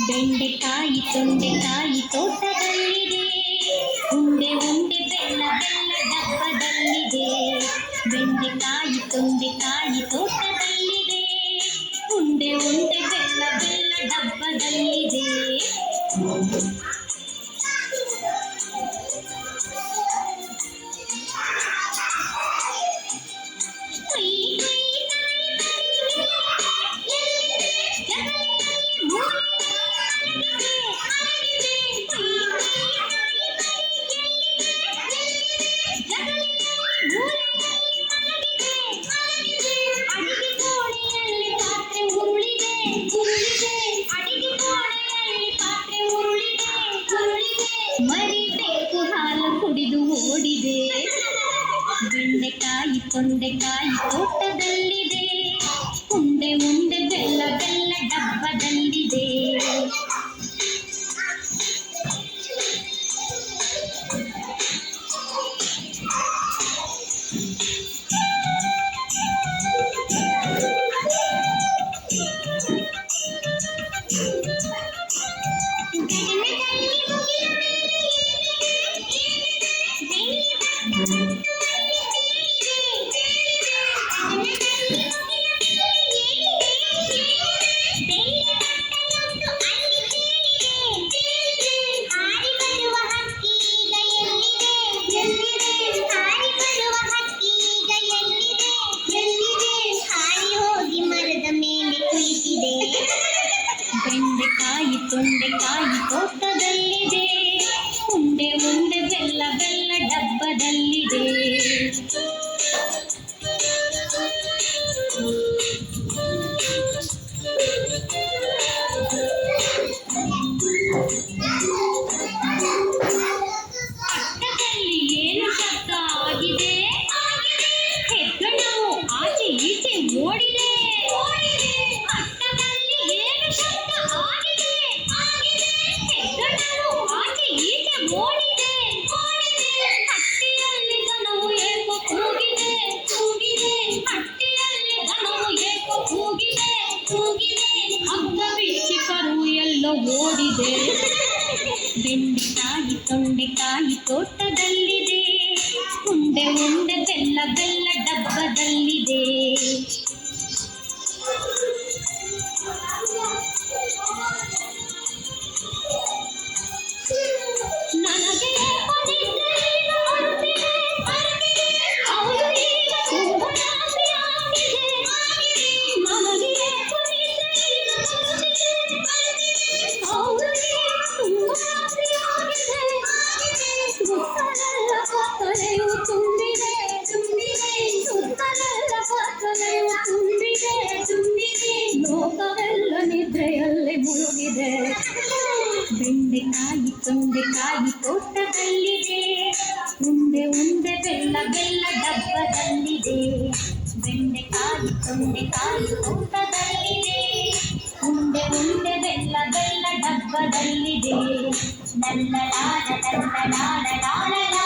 ಬೆಂಡೆಕಾಯಿ ತೊಂಡೆಕಾಯಿ ತೋಟದಲ್ಲಿದೆ, ಉಂಡೆ ಉಂಡೆ ಬೆಲ್ಲ ಬೆಲ್ಲ ಡಬ್ಬದಲ್ಲಿದೆ. ಬೆಂಡೆಕಾಯಿ ತೊಂಡೆಕಾಯಿ ತೋಟದಲ್ಲಿದೆ, ಉಂಡೆ ಉಂಡೆ ಬೆಲ್ಲ ಬೆಲ್ಲ ಡಬ್ಬದಲ್ಲಿದೆ. ಮರಿಬೇಕು ಹಾಲು ಕುಡಿದು ಓಡಿದೆ. ಬೆಂಡೆಕಾಯಿ ತೊಂಡೆಕಾಯಿ ತೋಟದಲ್ಲಿದೆ, ಉಂಡೆ ಉಂಡೆ ಬೆಲ್ಲ ಬೆಲ್ಲ ಡಬ್ಬದಲ್ಲಿದೆ. ಬೆಂಡೆಕಾಯಿ ತೊಂಡೆಕಾಯಿ ತೋಟದಲ್ಲಿದೆ, ಉಂಡೆ ಉಂಡೆ ಬೆಲ್ಲ ಬೆಲ್ಲ ಡಬ್ಬದಲ್ಲಿದೆ. ಅಟ್ಟದಲ್ಲಿ ಏನು ಶಬ್ದ ಆಗಿದೆ? ಹೆಗ್ಗಣವು ಆಚೆ ಈಚೆ ಓಡಿದೆ. ಅಟ್ಟದಲ್ಲಿ ಏನು ಶಬ್ದ ಆಗಿದೆ? ಹೆಗ್ಗಣವು ಆಚೆ ಈಚೆ ಓಡಿದೆ. ಹಟ್ಟಿಯಲ್ಲಿ ದನವು ಏಕೋ ಕೂಗಿದೆ. ಹಟ್ಟಿಯಲ್ಲಿ ದನವು ಏಕೋ ಕೂಗಿದೆ. ಹಗ್ಗ ಬಿಚ್ಚಿ ಕರು ಎಲ್ಲೋ ಓಡಿದೆ. ಬೆಂಡೆಕಾಯಿ ತೊಂಡೆಕಾಯಿ ತೋಟದಲ್ಲಿದೆ, ಉಂಡೆ ಉಂಡೆ ಬೆಲ್ಲ ಬೆಲ್ಲ ಡಬ್ಬದಲ್ಲಿದೆ. ನನಗೆ ಲೋಕವೆಲ್ಲ ನಿದ್ರೆಯಲ್ಲಿ ಮುಳುಗಿದೆ. ಬೆಂಡೆಕಾಯಿ ತೊಂಡೆಕಾಯಿ ತೋಟದಲ್ಲಿದೆ, ಉಂಡೆ ಉಂಡೆ ಬೆಲ್ಲ ಬೆಲ್ಲ ಡಬ್ಬದಲ್ಲಿದೆ. ಬೆಂಡೆಕಾಯಿ ತೊಂಡೆಕಾಯಿ ತೋಟದಲ್ಲಿದೆ, ಉಂಡೆ ಉಂಡೆ ಬೆಲ್ಲ ಬೆಲ್ಲ ಡಬ್ಬದಲ್ಲಿದೆ. ಲಲ್ಲ ಲಾಲ ಲಲ್ಲ ಲಾಲ ಲಾಲ.